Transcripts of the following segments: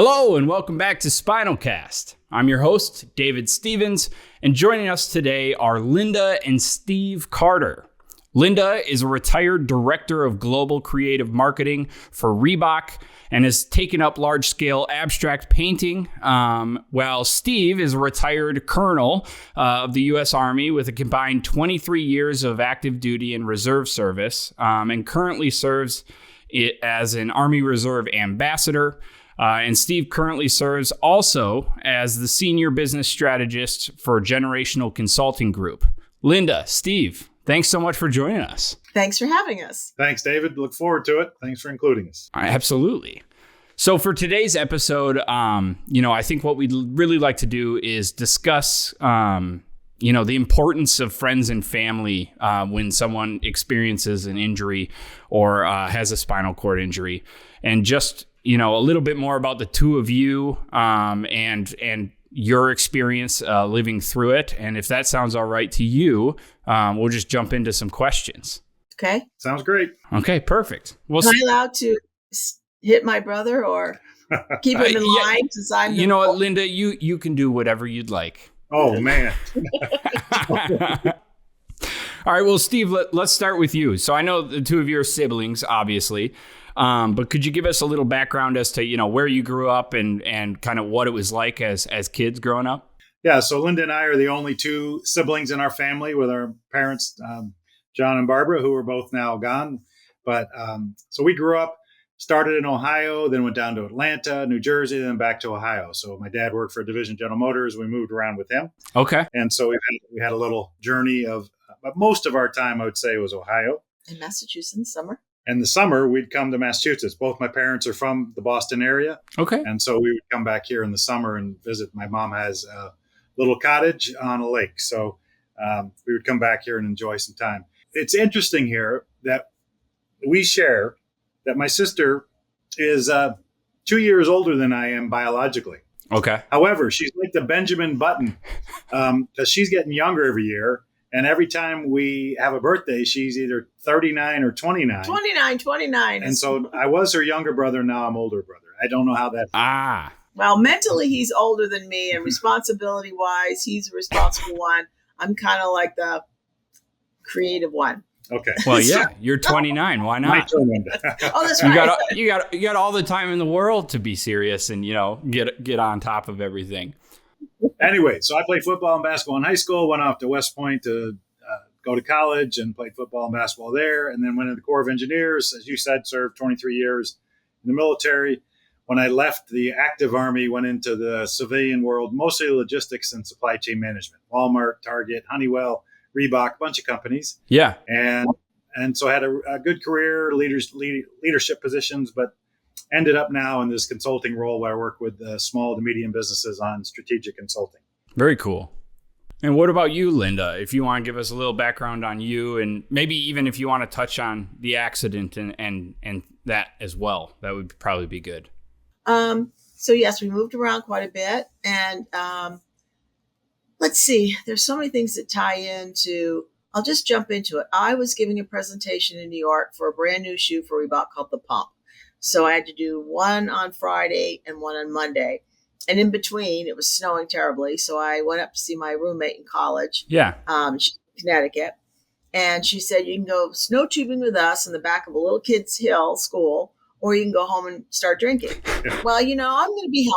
Hello and welcome back to Spinal Cast. I'm your host, David Stevens, and joining us today are Linda and Steve Carter. Linda is a retired director of global creative marketing for Reebok and has taken up large-scale abstract painting, while Steve is a retired colonel of the U.S. Army with a combined 23 years of active duty and reserve service, and currently serves as an Army Reserve ambassador. And Steve currently serves also as the senior business strategist for Generational Consulting Group. Linda, Steve, thanks so much for joining us. Thanks for having us. Thanks, David. Look forward to it. Thanks for including us. Absolutely. So for today's episode, I think what we'd really like to do is discuss, the importance of friends and family when someone experiences an injury or has a spinal cord injury, and just a little bit more about the two of you and your experience living through it. And if that sounds all right to you, we'll just jump into some questions. Okay. Sounds great. Okay, perfect. Well, Am I allowed to hit my brother or keep him in line? Since I'm you know what, Linda, you can do whatever you'd like. Oh, man. All right. Well, Steve, let's start with you. So I know the two of you are siblings, obviously. But could you give us a little background as to, where you grew up and kind of what it was like as kids growing up? Yeah, so Linda and I are the only two siblings in our family with our parents, John and Barbara, who are both now gone. But so we grew up, started in Ohio, then went down to Atlanta, New Jersey, then back to Ohio. So my dad worked for Division General Motors. We moved around with him. Okay. And so we had a little journey but most of our time, I would say, was Ohio. In Massachusetts, summer. In the summer, we'd come to Massachusetts. Both my parents are from the Boston area. Okay. And so we would come back here in the summer and visit. My mom has a little cottage on a lake. So we would come back here and enjoy some time. It's interesting here that we share that my sister is 2 years older than I am biologically. Okay. However, she's like the Benjamin Button because she's getting younger every year. And every time we have a birthday, she's either 39 or 29. 29. And so I was her younger brother. Now I'm older brother. I don't know how that. Well, mentally, he's older than me. And responsibility-wise, he's a responsible one. I'm kind of like the creative one. Okay. Well, yeah, you're 29. Why not? Oh, that's right. You got all the time in the world to be serious and, get on top of everything. Anyway, so I played football and basketball in high school, went off to West Point to go to college and played football and basketball there, and then went into the Corps of Engineers, as you said, served 23 years in the military. When I left the active Army, went into the civilian world, mostly logistics and supply chain management, Walmart, Target, Honeywell, Reebok, a bunch of companies. Yeah. And so I had a good career, leadership positions, but ended up now in this consulting role where I work with small to medium businesses on strategic consulting. Very cool. And what about you, Linda? If you want to give us a little background on you, and maybe even if you want to touch on the accident and that as well, that would probably be good. So yes, we moved around quite a bit, and let's see. There's so many things that tie into. I'll just jump into it. I was giving a presentation in New York for a brand new shoe for Reebok called the Pump. So I had to do one on Friday and one on Monday. And in between, it was snowing terribly. So I went up to see my roommate in college. Yeah. She's in Connecticut. And she said, you can go snow tubing with us in the back of a little kid's hill school, or you can go home and start drinking. Well, I'm going to be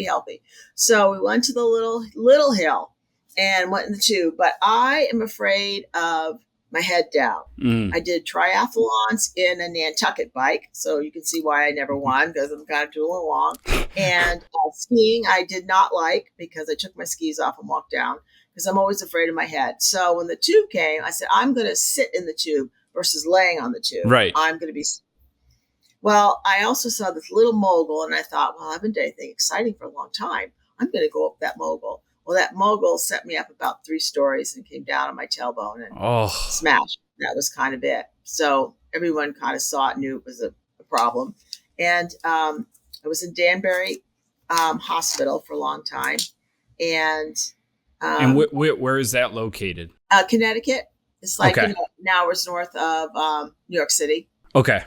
healthy. So we went to the little hill and went in the tube. But I am afraid of my head down. I did triathlons in a Nantucket bike, so you can see why I never won because I'm kind of tooling along. And skiing I did not like because I took my skis off and walked down because I'm always afraid of my head. So when the tube came, I said, I'm going to sit in the tube versus laying on the tube. Right. I'm going to be. Well, I also saw this little mogul, and I thought, well, I haven't done anything exciting for a long time. I'm going to go up that mogul. Well, that mogul set me up about 3 stories and came down on my tailbone and smashed. That was kind of it. So everyone kind of saw it, knew it was a problem. And I was in Danbury Hospital for a long time. And where is that located? Connecticut. It's like an hour north of New York City. Okay.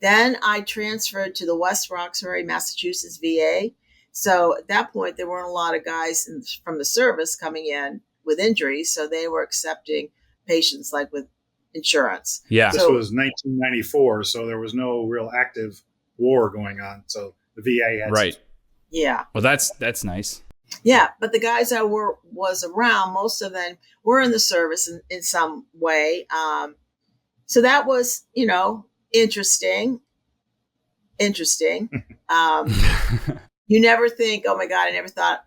Then I transferred to the West Roxbury, Massachusetts VA. So at that point, there weren't a lot of guys from the service coming in with injuries. So they were accepting patients like with insurance. Yeah. This was 1994, so there was no real active war going on. So the VA had right. Yeah. Well, that's nice. Yeah, but the guys I was around, most of them were in the service in some way. So that was, interesting. You never think, oh my God, I never thought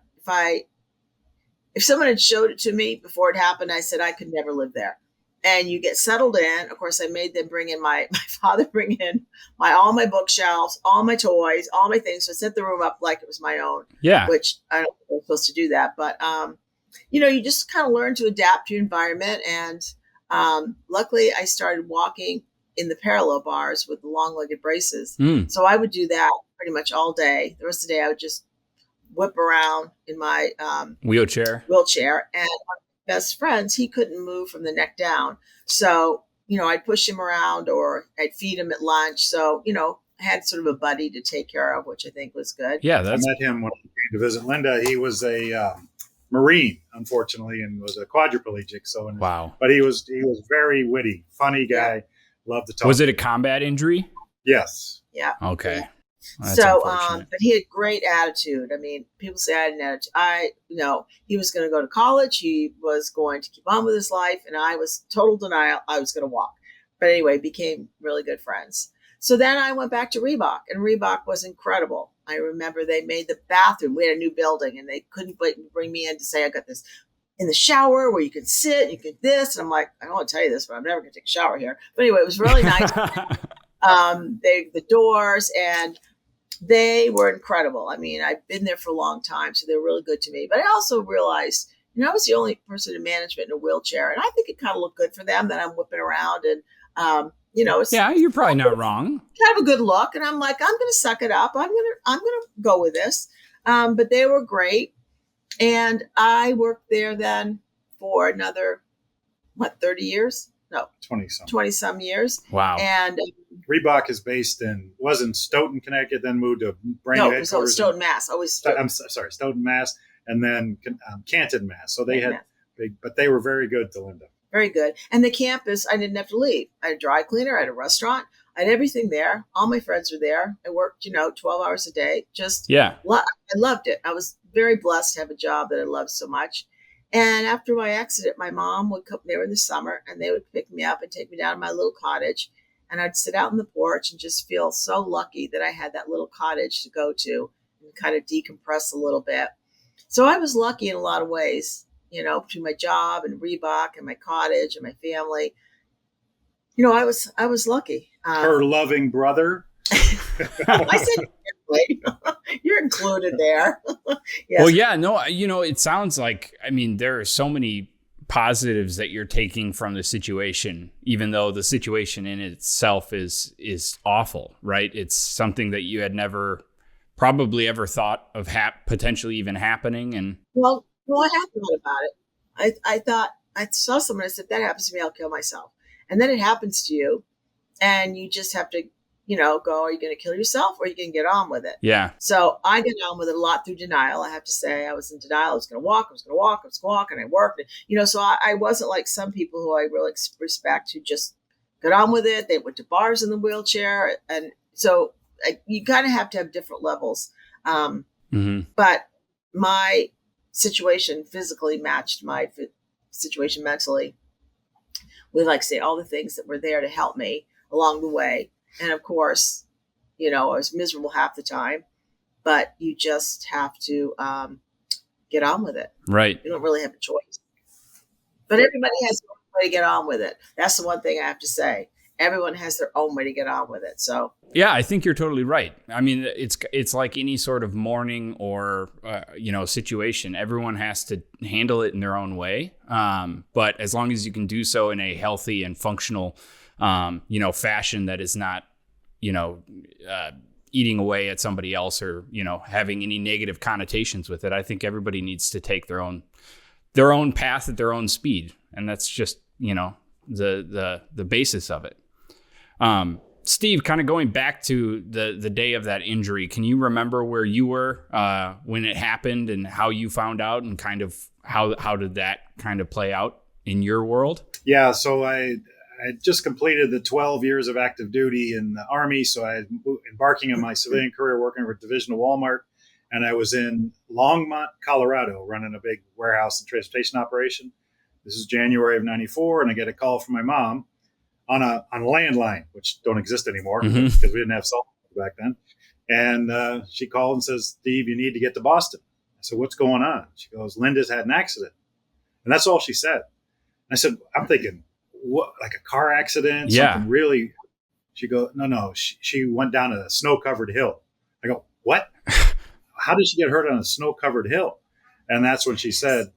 if someone had showed it to me before it happened, I said I could never live there. And you get settled in. Of course, I made them bring in my father bring in all my bookshelves, all my toys, all my things. So I set the room up like it was my own. Yeah. Which I don't know if I'm supposed to do that. But, you just kind of learn to adapt to your environment. And luckily, I started walking in the parallel bars with the long-legged braces. So I would do that pretty much all day. The rest of the day, I would just whip around in my wheelchair. And best friends, he couldn't move from the neck down. So, I'd push him around or I'd feed him at lunch. So, I had sort of a buddy to take care of, which I think was good. Yeah. I met him when I came to visit Linda. He was a Marine, unfortunately, and was a quadriplegic. So, wow. But he was very witty, funny guy. Yeah. Loved to talk. Was it a combat injury? Yes. Yeah. Okay. Well, so, but he had great attitude. I mean, people say I had an attitude. He was going to go to college. He was going to keep on with his life. And I was total denial. I was going to walk. But anyway, became really good friends. So then I went back to Reebok, and Reebok was incredible. I remember they made the bathroom. We had a new building, and they couldn't wait to bring me in to say, I got this in the shower where you can sit, you can this. And I'm like, I don't want to tell you this, but I'm never going to take a shower here. But anyway, it was really nice. The doors, and they were incredible. I mean, I've been there for a long time, so they were really good to me. But I also realized, I was the only person in management in a wheelchair, and I think it kind of looked good for them that I'm whipping around. And it's you're probably not wrong. Kind of a good look, and I'm like, I'm going to suck it up. I'm going to go with this. But they were great, and I worked there then for another 30 years. No, 20 some years. Wow. And Reebok is was in Stoughton, Connecticut, then moved to brand new headquarters. No, Stoughton, Mass. I'm sorry, Stoughton, Mass, and then Canton, Mass. So they had but they were very good to Linda. Very good. And the campus, I didn't have to leave. I had a dry cleaner, I had a restaurant, I had everything there. All my friends were there. I worked, 12 hours a day. I loved it. I was very blessed to have a job that I loved so much. And after my accident, my mom would come there in the summer, and they would pick me up and take me down to my little cottage. And I'd sit out on the porch and just feel so lucky that I had that little cottage to go to and kind of decompress a little bit. So I was lucky in a lot of ways, between my job and Reebok and my cottage and my family. I was lucky. Her loving brother. I said, you're included there. Yes. Well, yeah, no, it sounds like, there are so many positives that you're taking from the situation, even though the situation in itself is awful, right? It's something that you had never probably ever thought of potentially even happening. And well, I have thought about it. I thought, I saw someone, I said, if that happens to me, I'll kill myself. And then it happens to you, and you just have to go, are you going to kill yourself, or are you going to get on with it? Yeah. So I get on with it a lot through denial. I have to say I was in denial. I was going to walk, and I worked. So I wasn't like some people who I really respect who just got on with it. They went to bars in the wheelchair. And so you kind of have to have different levels. But my situation physically matched my situation mentally with, like, say, all the things that were there to help me along the way. And of course, I was miserable half the time, but you just have to get on with it. Right. You don't really have a choice. But everybody has their own way to get on with it. That's the one thing I have to say. Everyone has their own way to get on with it. So yeah, I think you're totally right. It's like any sort of mourning or situation. Everyone has to handle it in their own way. But as long as you can do so in a healthy and functional fashion that is not, eating away at somebody else or, having any negative connotations with it. I think everybody needs to take their own path at their own speed. And that's just, the basis of it. Steve, kind of going back to the day of that injury, can you remember where you were when it happened and how you found out, and kind of how did that kind of play out in your world? Yeah, so I just completed the 12 years of active duty in the Army, so I was embarking on my civilian career working for a division of Walmart, and I was in Longmont, Colorado, running a big warehouse and transportation operation. This is January of '94, and I get a call from my mom on a landline, which don't exist anymore because we didn't have cell phones back then. And she called and says, "Steve, you need to get to Boston." I said, "What's going on?" She goes, "Linda's had an accident." And that's all she said. I said, I'm thinking, what, like a car accident? Yeah. Something really? She goes, no. She went down a snow-covered hill. I go, what? How did she get hurt on a snow-covered hill? And that's when she said,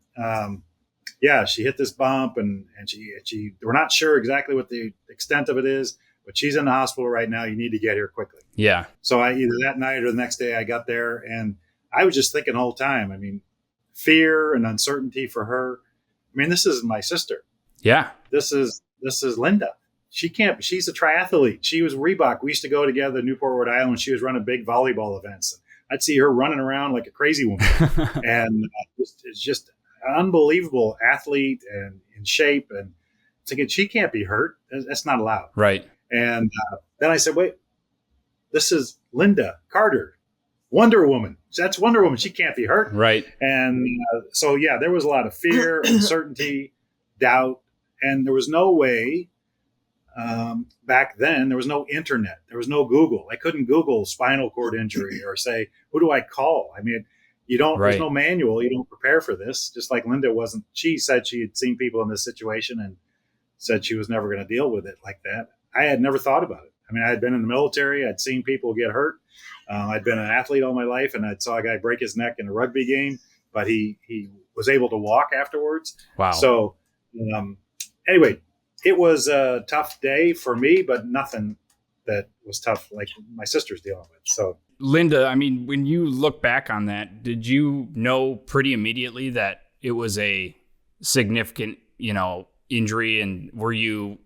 yeah, she hit this bump, and she we're not sure exactly what the extent of it is, but she's in the hospital right now. You need to get here quickly. Yeah. So I either that night or the next day I got there, and I was just thinking the whole time, I mean, fear and uncertainty for her. I mean, this is my sister. Yeah. This is Linda. She's a triathlete. She was Reebok. We used to go together to Newport, Rhode Island when she was running big volleyball events. I'd see her running around like a crazy woman. And it's just an unbelievable athlete and in shape. And thinking, she can't be hurt. That's not allowed. Right. And then I said, wait, this is Linda Carter, Wonder Woman. That's Wonder Woman. She can't be hurt. Right. And so, yeah, there was a lot of fear, uncertainty, doubt. And there was no way back then, there was no internet. There was no Google. I couldn't Google spinal cord injury or say, who do I call? I mean, there's no manual. You don't prepare for this. Just like Linda wasn't. She said she had seen people in this situation and said she was never going to deal with it like that. I had never thought about it. I mean, I had been in the military. I'd seen people get hurt. I'd been an athlete all my life, and I saw a guy break his neck in a rugby game, but he was able to walk afterwards. Wow. So anyway, it was a tough day for me, but nothing that was tough like my sister's dealing with. So, Linda, I mean, when you look back on that, did you know pretty immediately that it was a significant, injury, and were you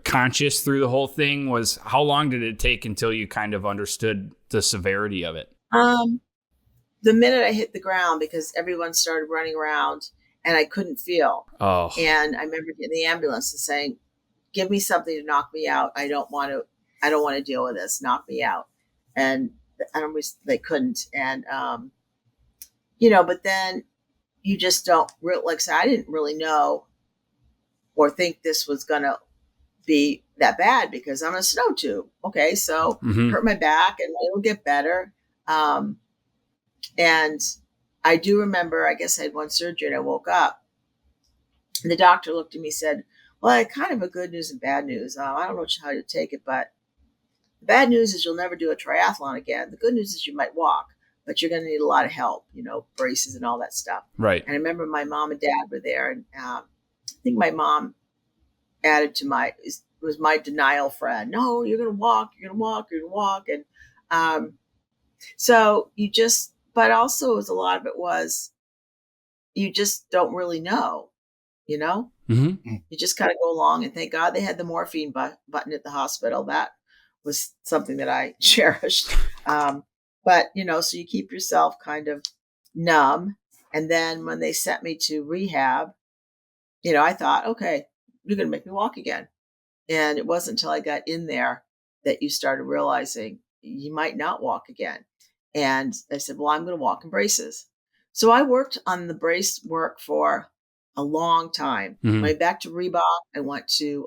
conscious through the whole thing? How long did it take until you kind of understood the severity of it? The minute I hit the ground, because everyone started running around and I couldn't feel. Oh. And I remember getting the ambulance and saying, "Give me something to knock me out. I don't want to deal with this. Knock me out." And they couldn't. And, but then you just don't like I said, I didn't really know or think this was going to be that bad because I'm a snow tube. Okay. So hurt my back and it'll get better. And I do remember, I guess I had one surgery and I woke up and the doctor looked at me and said, "Well, I kind of a good news and bad news. I don't know how to take it, but the bad news is you'll never do a triathlon again. The good news is you might walk, but you're going to need a lot of help, braces and all that stuff." Right. And I remember my mom and dad were there, and I think my mom added to was my denial friend. "No, you're going to walk. You're going to walk. You're going to walk." And so but also a lot of it was you just don't really know, Mm-hmm. You just kind of go along, and thank God they had the morphine button at the hospital. That was something that I cherished. But, so you keep yourself kind of numb. And then when they sent me to rehab, I thought, okay, you're going to make me walk again. And it wasn't until I got in there that you started realizing you might not walk again. And I said, well, I'm going to walk in braces. So I worked on the brace work for a long time. Mm-hmm. When I went back to Reebok, I went to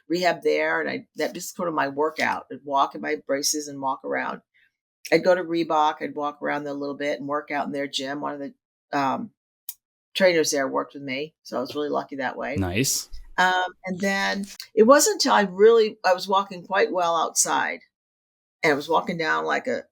rehab there, and that just sort of my workout. I'd walk in my braces and walk around. I'd go to Reebok, I'd walk around there a little bit and work out in their gym. One of the trainers there worked with me, so I was really lucky that way. Nice. And then it wasn't until I was walking quite well outside, and I was walking down like a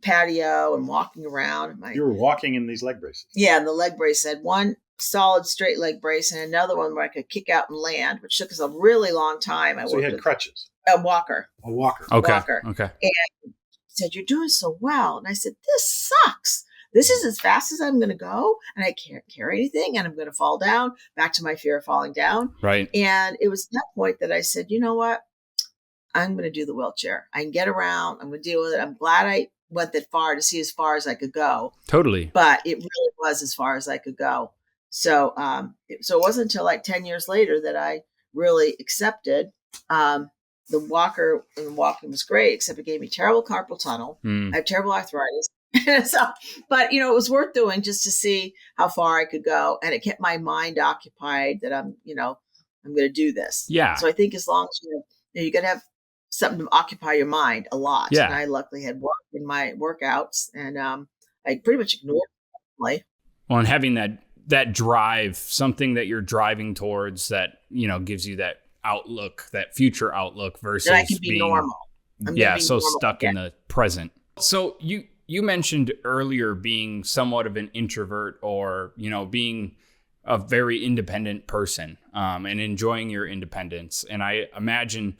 patio and walking around. You were walking in these leg braces. Yeah, and the leg brace had one solid straight leg brace and another one where I could kick out and land, which took us a really long time. So you had crutches. A walker. Okay. Walker. Okay. And said, "You're doing so well." And I said, "This sucks. This is as fast as I'm going to go, and I can't carry anything, and I'm going to fall down." Back to my fear of falling down. Right. And it was at that point that I said, "You know what? I'm going to do the wheelchair. I can get around. I'm going to deal with it. I'm glad I went that far to see as far as I could go. Totally. But it really was as far as I could go. So, so it wasn't until like 10 years later that I really accepted, the walker, and walking was great, except it gave me terrible carpal tunnel. I have terrible arthritis. So, but it was worth doing just to see how far I could go. And it kept my mind occupied that I'm going to do this. Yeah. So I think as long as you got to have something to occupy your mind a lot. Yeah. And I luckily had work in my workouts, and I pretty much ignored life. Well, and having that drive, something that you're driving towards that, gives you that outlook, that future outlook versus that I can be being normal. So stuck in the present. So you mentioned earlier being somewhat of an introvert, or, being a very independent person, and enjoying your independence. And I imagine,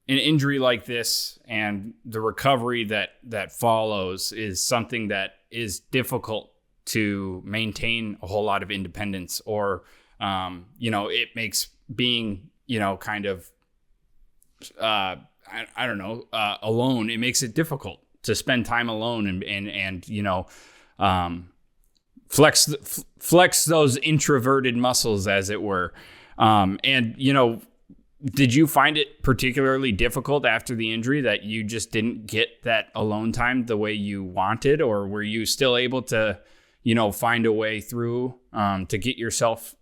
an injury like this and the recovery that follows is something that is difficult to maintain a whole lot of independence, or, it makes being, kind of, I don't know, alone. It makes it difficult to spend time alone and flex those introverted muscles, as it were. Did you find it particularly difficult after the injury that you just didn't get that alone time the way you wanted, or were you still able to, find a way through to get yourself,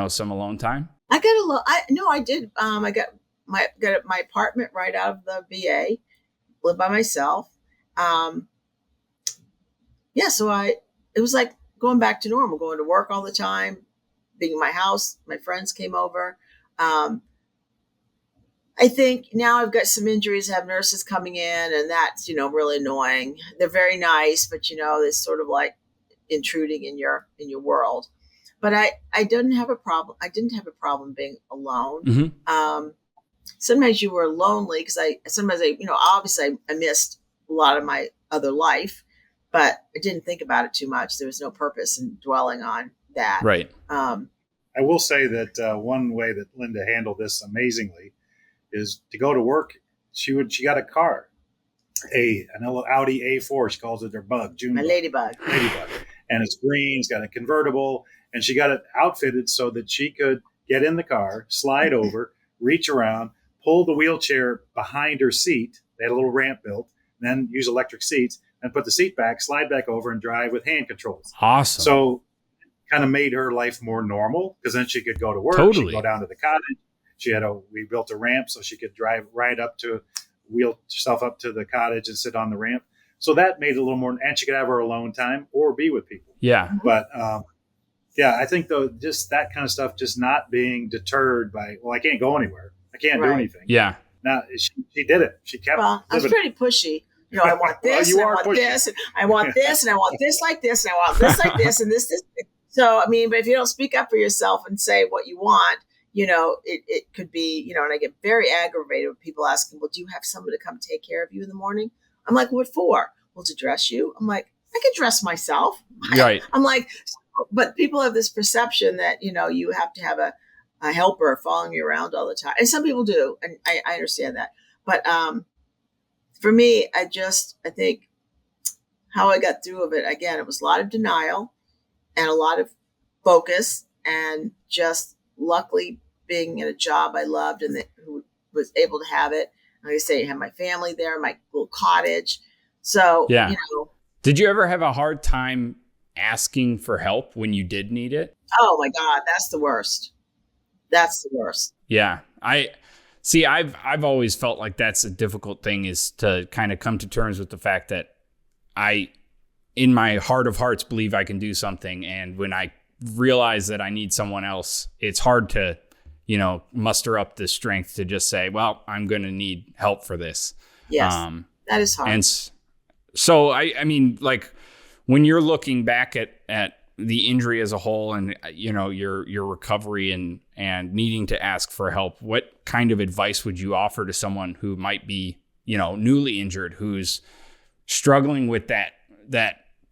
some alone time? I got I did. I got my apartment right out of the VA, lived by myself. So it was like going back to normal, going to work all the time, being in my house. My friends came over. I think now I've got some injuries. I have nurses coming in, and that's, really annoying. They're very nice, but they're sort of like intruding in your world. But I didn't have a problem. I didn't have a problem being alone. Mm-hmm. Sometimes you were lonely because obviously I missed a lot of my other life, but I didn't think about it too much. There was no purpose in dwelling on that. Right. I will say that one way that Linda handled this amazingly is to go to work. She got a car, an Audi A4. She calls it her bug, June. My ladybug. And it's green. It's got a convertible, and she got it outfitted so that she could get in the car, slide over, reach around, pull the wheelchair behind her seat. They had a little ramp built, and then use electric seats, and put the seat back, slide back over, and drive with hand controls. Awesome. So kind of made her life more normal, because then she could go to work. Totally. She'd go down to the cottage. We built a ramp so she could drive right up to, wheel herself up to the cottage and sit on the ramp. So that made it a little more, and she could have her alone time or be with people. Yeah. But I think though, just that kind of stuff, just not being deterred by, I can't go anywhere. I can't do anything. Yeah. Now she did it. She kept. Well, I was pretty pushy. I want this, and I want pushy. This, and I want this, and I want this like this, and I want this like this, and this. So, but if you don't speak up for yourself and say what you want, it could be, and I get very aggravated with people asking, well, do you have somebody to come take care of you in the morning? I'm like, what for? Well, to dress you. I'm like, I can dress myself. Right. I'm like, but people have this perception that, you have to have a helper following you around all the time. And some people do. And I understand that. But for me, I think how I got through of it, again, it was a lot of denial and a lot of focus, and just luckily being in a job I loved and who was able to have it. Like I say, I have my family there, my little cottage. So, yeah. Did you ever have a hard time asking for help when you did need it? Oh my God, that's the worst. That's the worst. Yeah. I've always felt like that's a difficult thing, is to kind of come to terms with the fact that I, in my heart of hearts, believe I can do something. And when I realize that I need someone else, it's hard to, muster up the strength to just say, well, I'm going to need help for this. Yes, that is hard. And so, I mean, like, when you're looking back at the injury as a whole, and, your recovery and needing to ask for help, what kind of advice would you offer to someone who might be, newly injured, who's struggling with that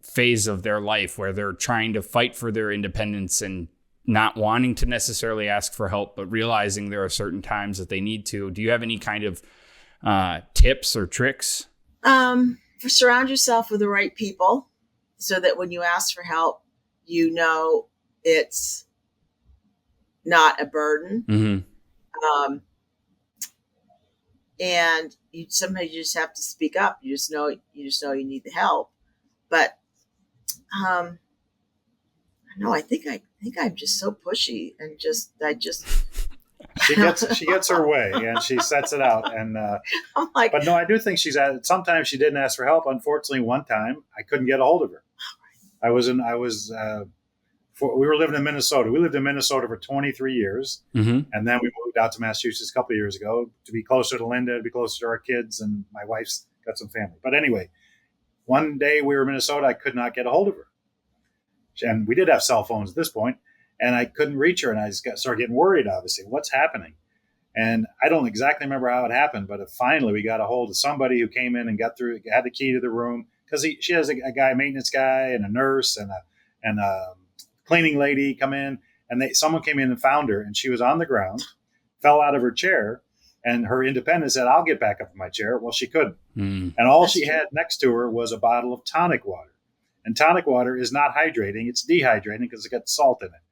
phase of their life where they're trying to fight for their independence and not wanting to necessarily ask for help, but realizing there are certain times that they need to. Do you have any kind of tips or tricks? Surround yourself with the right people so that when you ask for help, you know it's not a burden. Mm-hmm. And sometimes you just have to speak up. You just know you need the help. But no, I think I'm just so pushy and she gets her way and she sets it out. And I'm like, but no, I do think sometimes she didn't ask for help. Unfortunately, one time I couldn't get a hold of her. We were living in Minnesota. We lived in Minnesota for 23 years. Mm-hmm. And then we moved out to Massachusetts a couple of years ago to be closer to Linda, to be closer to our kids, and my wife's got some family. But anyway, one day we were in Minnesota. I could not get a hold of her. And we did have cell phones at this point, and I couldn't reach her. And I just started getting worried, obviously. What's happening? And I don't exactly remember how it happened, but finally we got a hold of somebody who came in and got through, had the key to the room, because she has a maintenance guy and a nurse and a cleaning lady come in, and someone came in and found her, and she was on the ground, fell out of her chair, and her independence said, "I'll get back up in my chair." Well, she couldn't. And all she had next to her was a bottle of tonic water. And tonic water is not hydrating. It's dehydrating because it's got salt in it.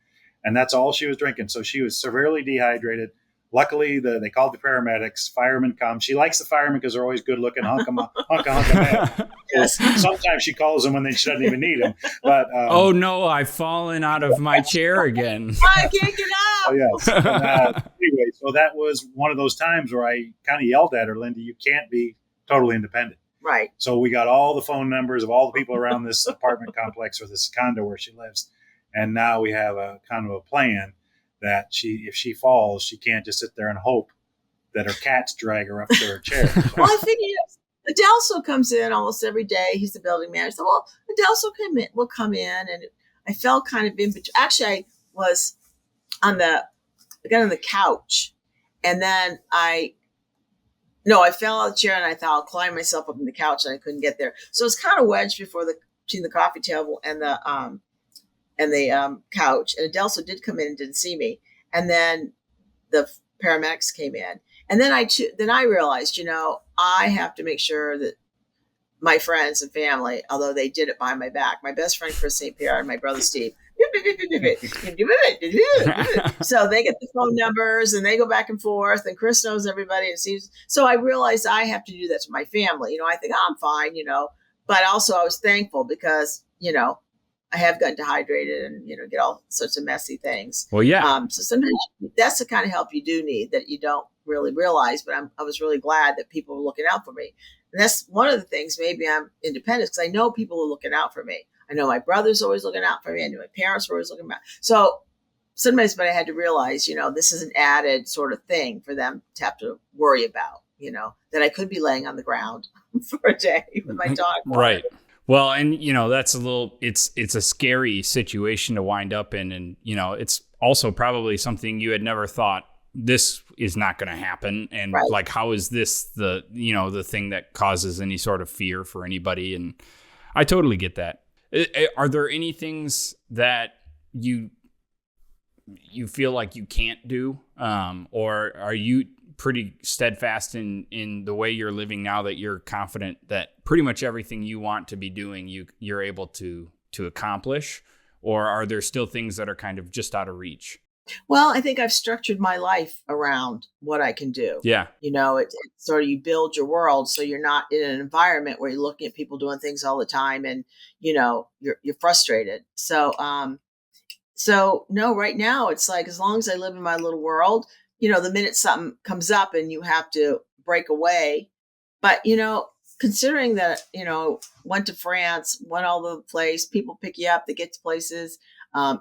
And that's all she was drinking. So she was severely dehydrated. Luckily, they called the paramedics. Firemen come. She likes the firemen because they're always good looking. Hunk man. Yes. Sometimes she calls them when she doesn't even need them. But oh no, I've fallen out of my chair again. I can't get up. Oh yes. Anyway, so that was one of those times where I kind of yelled at her, "Linda, you can't be totally independent." Right. So we got all the phone numbers of all the people around this apartment complex or this condo where she lives. And now we have a kind of a plan that if she falls, she can't just sit there and hope that her cats drag her up to her chair. So. Well, I figured Adelso comes in almost every day. He's the building manager. So, well, Adelso will come in, and I felt kind of in between. Actually, I was I got on the couch, and then I fell out of the chair, and I thought I'll climb myself up on the couch, and I couldn't get there. So it's kind of wedged between the coffee table and the couch. And Adelso did come in and didn't see me. And then the paramedics came in. And then I realized, I have to make sure that my friends and family, although they did it behind my back, my best friend Chris St. Pierre and my brother Steve, so they get the phone numbers and they go back and forth, and Chris knows everybody. So I realized I have to do that to my family. I think I'm fine, but also I was thankful because, I have gotten dehydrated and, get all sorts of messy things. Well, yeah. So sometimes that's the kind of help you do need that you don't really realize, but I was really glad that people were looking out for me. And that's one of the things, maybe I'm independent because I know people are looking out for me. I know my brother's always looking out for me. I know my parents were always looking out. So sometimes, but I had to realize, this is an added sort of thing for them to have to worry about, that I could be laying on the ground for a day with my dog. Right. Well, and, that's it's a scary situation to wind up in. And, it's also probably something you had never thought this is not going to happen. And right. Like, how is this the thing that causes any sort of fear for anybody? And I totally get that. Are there any things that you feel like you can't do? Or are you pretty steadfast in the way you're living now that you're confident that pretty much everything you want to be doing, you're able to accomplish? Or are there still things that are kind of just out of reach? Well, I think I've structured my life around what I can do. Yeah. It's sort of, you build your world so you're not in an environment where you're looking at people doing things all the time and, you're frustrated. So no, right now it's like, as long as I live in my little world, the minute something comes up and you have to break away. But, considering that, went to France, went all over the place, people pick you up, they get to places.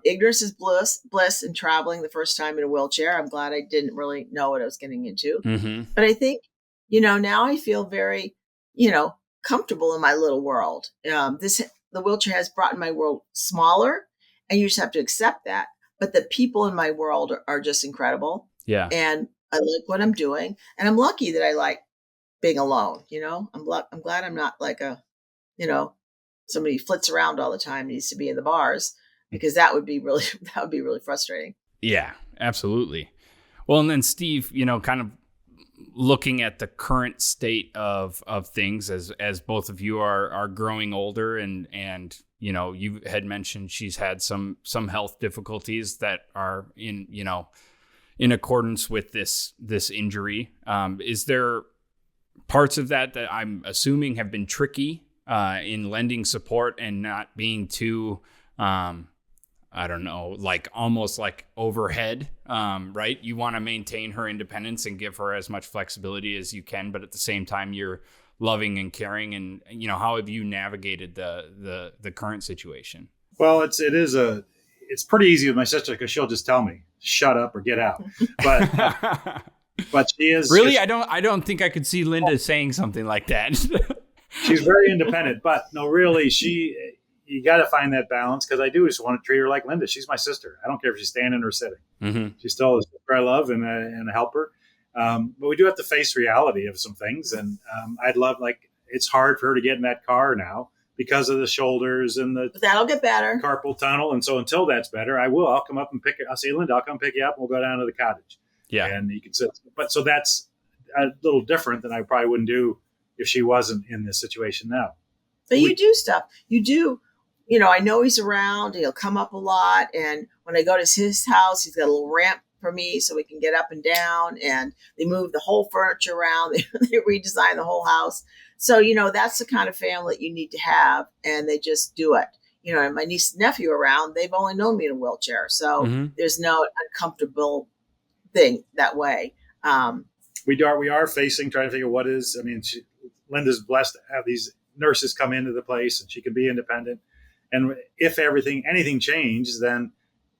Ignorance is bliss in traveling the first time in a wheelchair. I'm glad I didn't really know what I was getting into. Mm-hmm. But I think, now I feel very, comfortable in my little world. The wheelchair has brought my world smaller, and you just have to accept that. But the people in my world are just incredible. Yeah. And I like what I'm doing. And I'm lucky that I like being alone. I'm glad I'm not like somebody flits around all the time, needs to be in the bars. because that would be really frustrating. Yeah, absolutely. Well, and then Steve, kind of looking at the current state of things as both of you are growing older and you had mentioned she's had some health difficulties that are in accordance with this injury. Is there parts of that I'm assuming have been tricky in lending support and not being too I don't know, like almost like overhead, right? You want to maintain her independence and give her as much flexibility as you can, but at the same time, you're loving and caring. And how have you navigated the current situation? Well, it's pretty easy with my sister because she'll just tell me, "Shut up" or "Get out." But she is really. I don't think I could see Linda saying something like that. She's very independent, but no, really, you got to find that balance because I do just want to treat her like Linda. She's my sister. I don't care if she's standing or sitting. Mm-hmm. She's still a sister I love and a helper. But we do have to face reality of some things. And I'd love, it's hard for her to get in that car now because of the shoulders and but that'll get better. Carpal tunnel. And so until that's better, I'll come up and I'll say, Linda, I'll come pick you up and we'll go down to the cottage. Yeah. And you can sit. But so that's a little different than I probably wouldn't do if she wasn't in this situation now. But you do stuff. You do. I know he's around. He'll come up a lot. And when I go to his house, he's got a little ramp for me so we can get up and down. And they move the whole furniture around. They redesign the whole house. So, that's the kind of family that you need to have. And they just do it. And my niece and nephew around, they've only known me in a wheelchair. So there's no uncomfortable thing that way. We are trying to figure what is, Linda's blessed to have these nurses come into the place and she can be independent. And if anything changes, then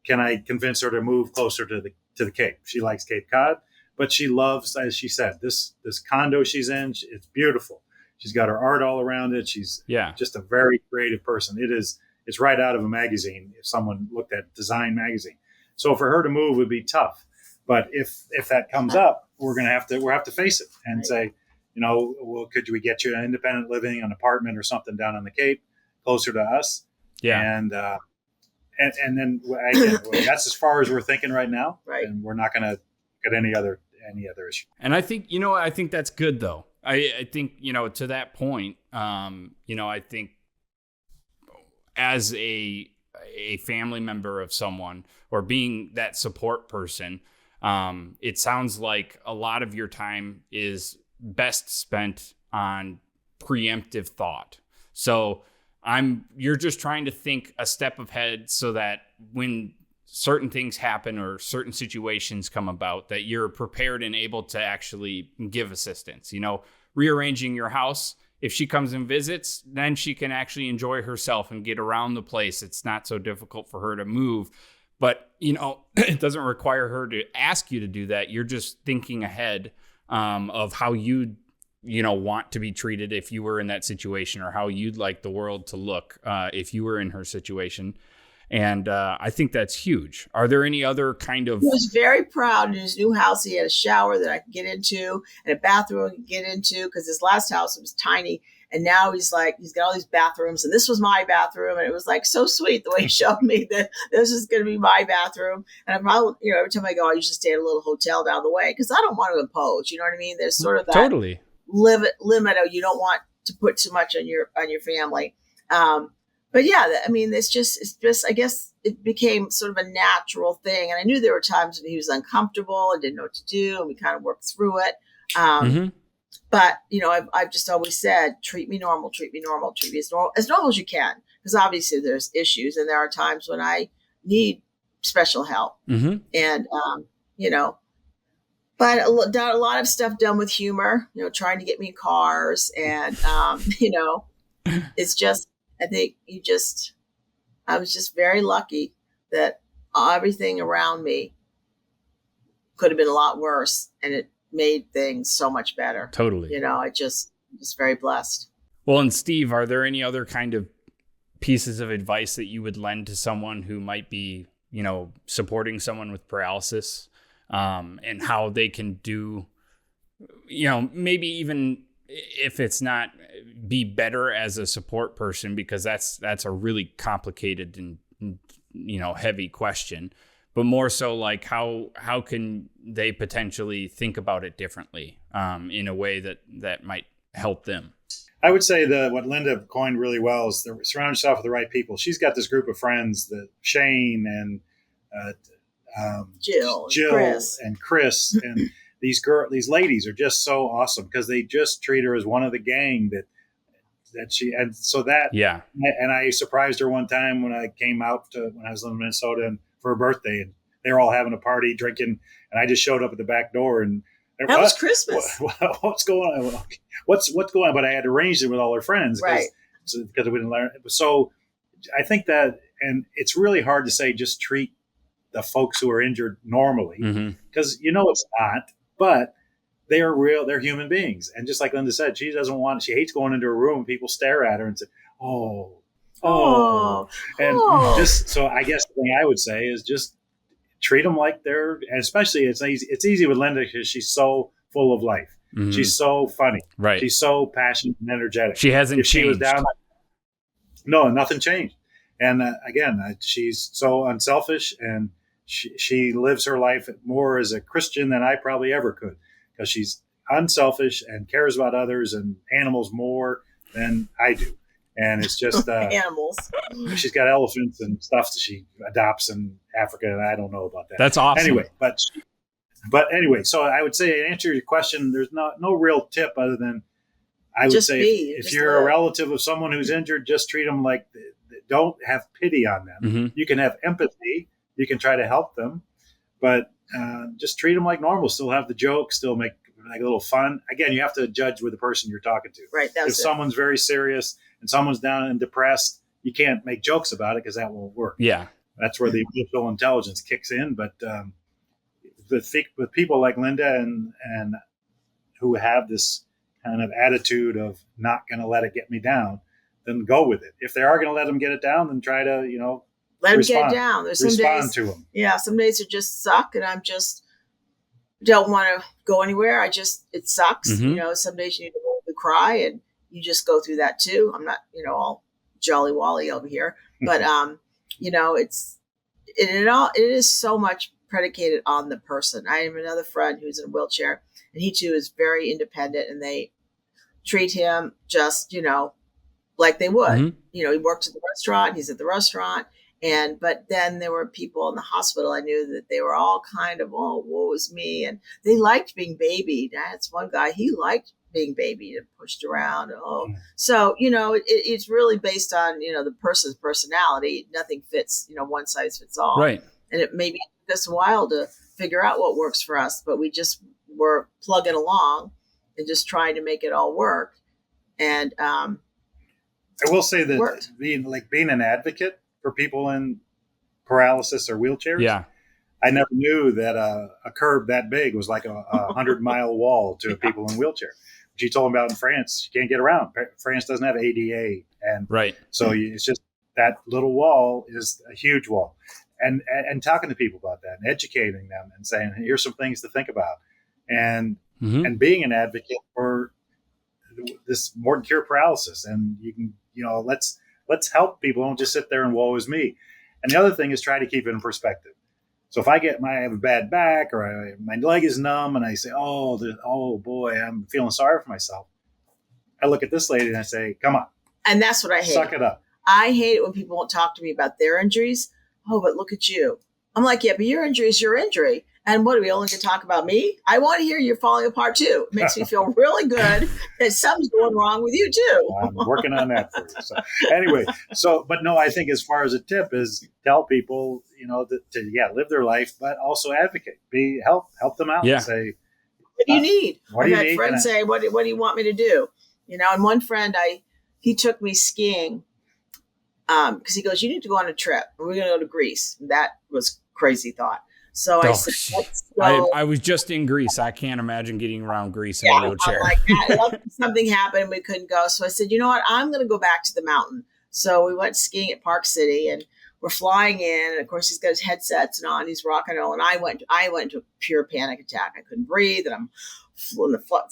can I convince her to move closer to the Cape? She likes Cape Cod, but she loves, as she said, this condo she's in. It's beautiful. She's got her art all around it. She's just a very creative person. It's right out of a magazine. If someone looked at Design magazine, so for her to move would be tough. But if that comes up, we'll have to face it and say, well, could we get you an independent living, an apartment or something down on the Cape, closer to us? Yeah. And then that's as far as we're thinking right now. Right. And we're not going to get any other issue. And I think, I think that's good though. I think, to that point, I think as a family member of someone or being that support person, it sounds like a lot of your time is best spent on preemptive thought. So you're just trying to think a step ahead so that when certain things happen or certain situations come about, that you're prepared and able to actually give assistance. Rearranging your house. If she comes and visits, then she can actually enjoy herself and get around the place. It's not so difficult for her to move. But, it doesn't require her to ask you to do that. You're just thinking ahead of how you'd want to be treated if you were in that situation, or how you'd like the world to look if you were in her situation. And I think that's huge. Are there any other kind of... He was very proud in his new house. He had a shower that I could get into and a bathroom I could get into, because his last house, it was tiny. And now he's got all these bathrooms, and this was my bathroom. And it was so sweet the way he showed me that this is going to be my bathroom. And I'm probably, every time I go, I usually stay at a little hotel down the way because I don't want to impose. You know what I mean? There's sort of that totally limit. You don't want to put too much on your family. But yeah, it's just, I guess it became sort of a natural thing. And I knew there were times when he was uncomfortable and didn't know what to do. And we kind of worked through it. But, I've just always said, treat me normal, treat me as normal as you can. Because obviously there's issues and there are times when I need special help. And, but a lot of stuff done with humor, trying to get me in cars. And, it's just, I think I was just very lucky that everything around me could have been a lot worse, and it made things so much better. Totally. I just very blessed. Well, and Steve, are there any other kind of pieces of advice that you would lend to someone who might be, supporting someone with paralysis, and how they can do, maybe even if it's not, be better as a support person, because that's a really complicated and heavy question, but more so like how can they potentially think about it differently in a way that might help them? I would say that what Linda coined really well is surround yourself with the right people. She's got this group of friends, that Shane and Jill and Chris and these ladies are just so awesome because they just treat her as one of the gang that she, and so that, yeah. And I surprised her one time when I came out when I was living in Minnesota and for her birthday, and they were all having a party drinking, and I just showed up at the back door and that was Christmas. What's going on? What's going on? But I had arranged it with all her friends, right? Because we didn't learn. So I think that, and it's really hard to say just treat the folks who are injured normally, because it's not, but they are real. They're human beings, and just like Linda said, she hates going into a room and people stare at her and say, just so. I guess the thing I would say is just treat them like and especially it's easy with Linda because she's so full of life. She's so funny. Right. She's so passionate and energetic. She hasn't changed. She was down. No, nothing changed. And again, she's so unselfish, and she lives her life more as a Christian than I probably ever could, because she's unselfish and cares about others and animals more than I do. And it's just animals. She's got elephants and stuff that she adopts in Africa, and I don't know about that. That's awesome. Anyway, but anyway, so I would say, to answer your question, there's no real tip other than I would say if you're a relative of someone who's injured, just treat them like, don't have pity on them. You can have empathy. You can try to help them, but just treat them like normal. Still have the joke, still make like a little fun. Again, you have to judge with the person you're talking to. Right. If someone's very serious and someone's down and depressed, you can't make jokes about it because that won't work. Yeah. That's where the emotional intelligence kicks in. But with people like Linda and who have this kind of attitude of not going to let it get me down, then go with it. If they are going to let them get it down, then try to, let them get it down. There's some days to them. Yeah. Some days it just suck, and I'm just don't want to go anywhere. It sucks. Some days you need to cry, and you just go through that too. I'm not, all jolly wally over here, but it is so much predicated on the person. I have another friend who's in a wheelchair, and he too is very independent, and they treat him just, like they would. He works at the restaurant. He's at the restaurant. But then there were people in the hospital. I knew that they were all kind of, oh, woe is me. And they liked being babied. That's one guy. He liked being babied and pushed around. So, it's really based on, the person's personality. Nothing fits, one size fits all. Right. And it maybe took us a while to figure out what works for us, but we just were plugging along and just trying to make it all work. And I will say that being an advocate for people in paralysis or wheelchairs. Yeah. I never knew that a curb that big was like a 100-mile wall to people in wheelchair. She told me about in France, you can't get around. France doesn't have ADA. And right. So it's just that little wall is a huge wall. And talking to people about that and educating them and saying, here's some things to think about. And being an advocate for this more cure paralysis. And you can, let's help people. Don't just sit there and woe is me. And the other thing is try to keep it in perspective. So if I have a bad back or my leg is numb and I say, oh boy, I'm feeling sorry for myself. I look at this lady and I say, come on. And that's what I hate. Suck it up. I hate it when people won't talk to me about their injuries. Oh, but look at you. I'm like, yeah, but your injury is your injury. And what, are we only going to talk about me? I want to hear you're falling apart too. It makes me feel really good that something's going wrong with you too. I'm working on that for you. So anyway, but no, I think as far as a tip is tell people, to live their life, but also advocate, help them out. Yeah. Say, what do you need? I've had friends say, what do you want me to do? And one friend, he took me skiing because he goes, you need to go on a trip. And we're going to go to Greece. And that was crazy thought. So I said, let's go. I was just in Greece. I can't imagine getting around Greece in a wheelchair. Something happened. We couldn't go. So I said, you know what? I'm going to go back to the mountain. So we went skiing at Park City and we're flying in. And of course, he's got his headsets on. He's rock and roll. And I went to a pure panic attack. I couldn't breathe. And I'm in the flight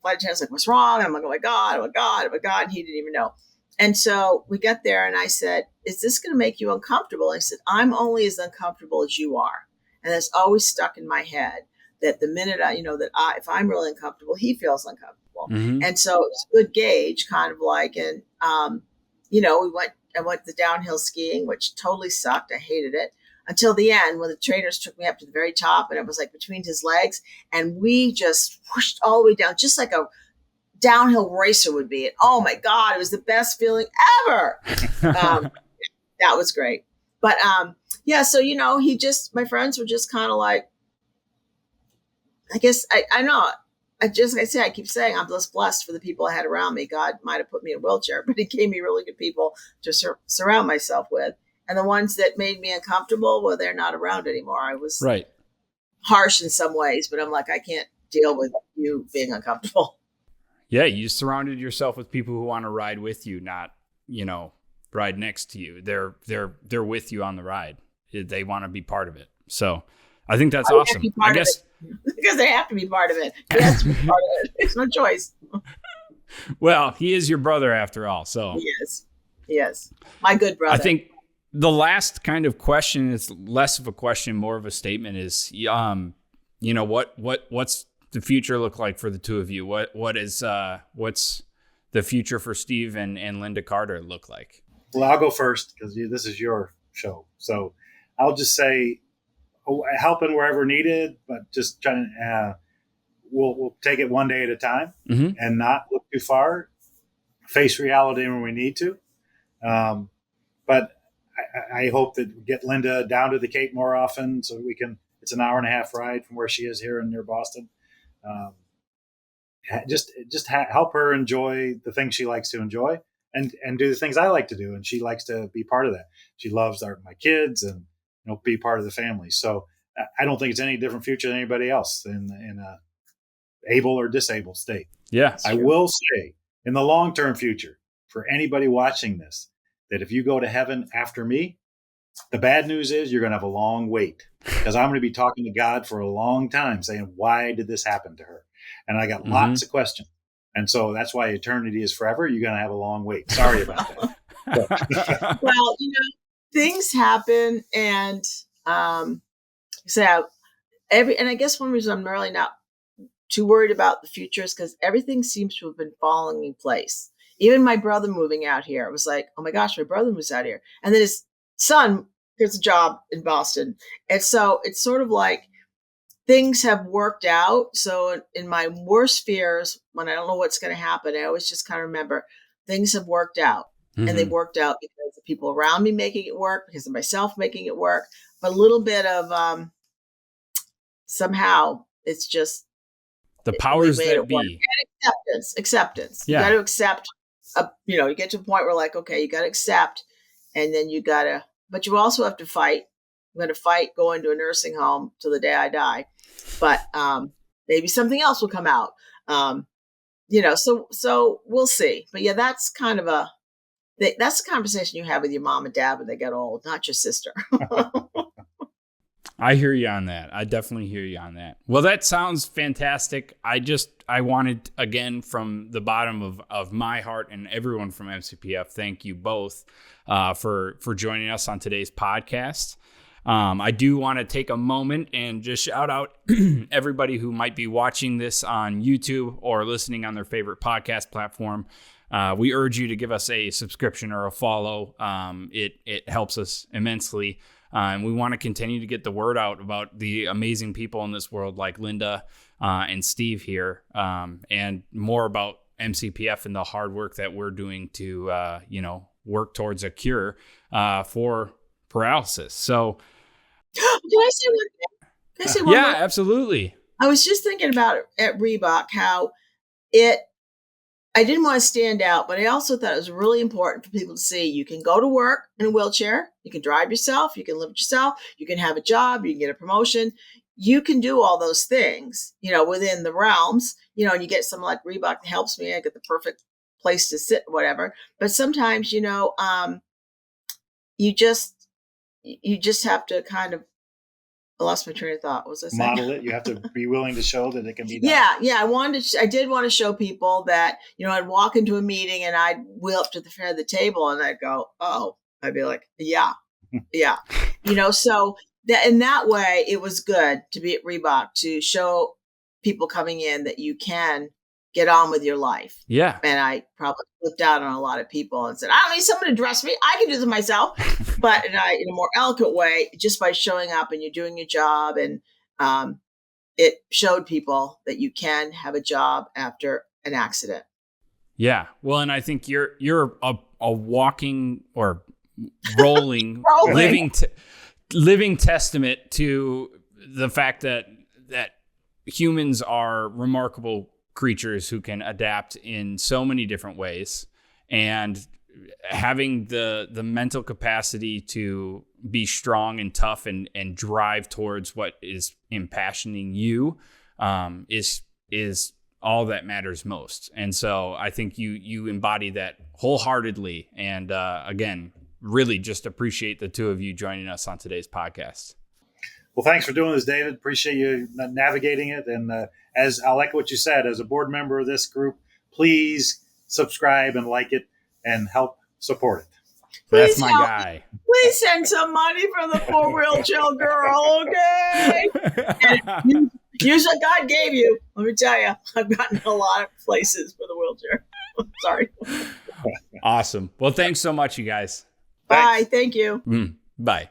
attendant's like, what's wrong? And I'm like, oh my God. And he didn't even know. And so we got there and I said, is this going to make you uncomfortable? And I said, I'm only as uncomfortable as you are. And that's always stuck in my head, that the minute if I'm really uncomfortable, he feels uncomfortable. Mm-hmm. And so it was a good gauge, kind of like, and, I went the downhill skiing, which totally sucked. I hated it until the end when the trainers took me up to the very top, and it was like between his legs. And we just whooshed all the way down, just like a downhill racer would be. And oh my God, it was the best feeling ever. That was great. But so, my friends were just kind of like, I guess I know. I keep saying I'm just blessed for the people I had around me. God might have put me in a wheelchair, but he gave me really good people to surround myself with. And the ones that made me uncomfortable, well, they're not around anymore. I was harsh in some ways, but I'm like, I can't deal with you being uncomfortable. Yeah, you surrounded yourself with people who want to ride with you, not, ride next to you. They're with you on the ride. They want to be part of it. So I think that's awesome. I guess because they have to be part of it. He has to be part of it. There's no choice. Well, he is your brother after all. So he is my good brother. I think the last kind of question is less of a question, more of a statement. Is what's the future look like for the two of you? What's the future for Steve and Linda Carter look like? Well, I'll go first because this is your show. So I'll just say, helping wherever needed, but just trying to, we'll take it one day at a time and not look too far, face reality when we need to. But I hope that we get Linda down to the Cape more often so we can, it's an hour and a half ride from where she is here near Boston. Just help her enjoy the things she likes to enjoy and do the things I like to do. And she likes to be part of that. She loves my kids and, be part of the family. So I don't think it's any different future than anybody else in a able or disabled state. Yeah. I will say in the long-term future for anybody watching this, that if you go to heaven after me, the bad news is you're going to have a long wait because I'm going to be talking to God for a long time saying, why did this happen to her? And I got lots of questions. And so that's why eternity is forever. You're going to have a long wait. Sorry about that. Well, things happen, and and I guess one reason I'm really not too worried about the future is because everything seems to have been falling in place. Even my brother moving out here, it was like, oh my gosh, my brother moves out here, and then his son gets a job in Boston, and so it's sort of like things have worked out. So in my worst fears, when I don't know what's going to happen, I always just kind of remember things have worked out. And they worked out because of people around me making it work, because of myself making it work. But a little bit of somehow it's just the powers that be. And acceptance. Yeah. You got to accept. You get to a point where like, okay, you got to accept, and then but you also have to fight. I'm going to fight going to a nursing home till the day I die. But maybe something else will come out. So we'll see. But yeah, that's kind of that's the conversation you have with your mom and dad when they get old, not your sister. I hear you on that. I definitely hear you on that. Well, that sounds fantastic. I wanted, again, from the bottom of my heart and everyone from MCPF, thank you both for joining us on today's podcast. I do want to take a moment and just shout out everybody who might be watching this on YouTube or listening on their favorite podcast platform. We urge you to give us a subscription or a follow. It helps us immensely. And we want to continue to get the word out about the amazing people in this world like Linda and Steve here, and more about MCPF and the hard work that we're doing to, work towards a cure for paralysis. So, can I say one thing? Can I say one yeah, more? Absolutely. I was just thinking about at Reebok how I didn't want to stand out, but I also thought it was really important for people to see you can go to work in a wheelchair, you can drive yourself, you can live yourself, you can have a job, you can get a promotion. You can do all those things, within the realms, and you get someone like Reebok that helps me. I get the perfect place to sit, whatever. But sometimes, you just have to kind of, I lost my train of thought. What was I saying? Model it. You have to be willing to show that it can be done. Yeah. I did want to show people that, I'd walk into a meeting and I'd wheel up to the front of the table and I'd go, oh, I'd be like, yeah. So that in that way, it was good to be at Reebok to show people coming in that you can get on with your life. Yeah. And I probably flipped out on a lot of people and said, I don't need someone to dress me. I can do this myself. But in a more eloquent way, just by showing up and you're doing your job. And it showed people that you can have a job after an accident. Yeah. Well, and I think you're a walking or rolling, living testament to the fact that humans are remarkable creatures who can adapt in so many different ways, and having the mental capacity to be strong and tough and drive towards what is impassioning you is all that matters most. And so I think you embody that wholeheartedly. And again, really just appreciate the two of you joining us on today's podcast. Well, thanks for doing this, David. Appreciate you navigating it. And as I like what you said, as a board member of this group, please subscribe and like it and help support it. That's my guy. Please send some money for the poor wheelchair girl, okay? And use what God gave you. Let me tell you, I've gotten a lot of places for the wheelchair. Sorry. Awesome. Well, thanks so much, you guys. Bye. Thank you. Bye.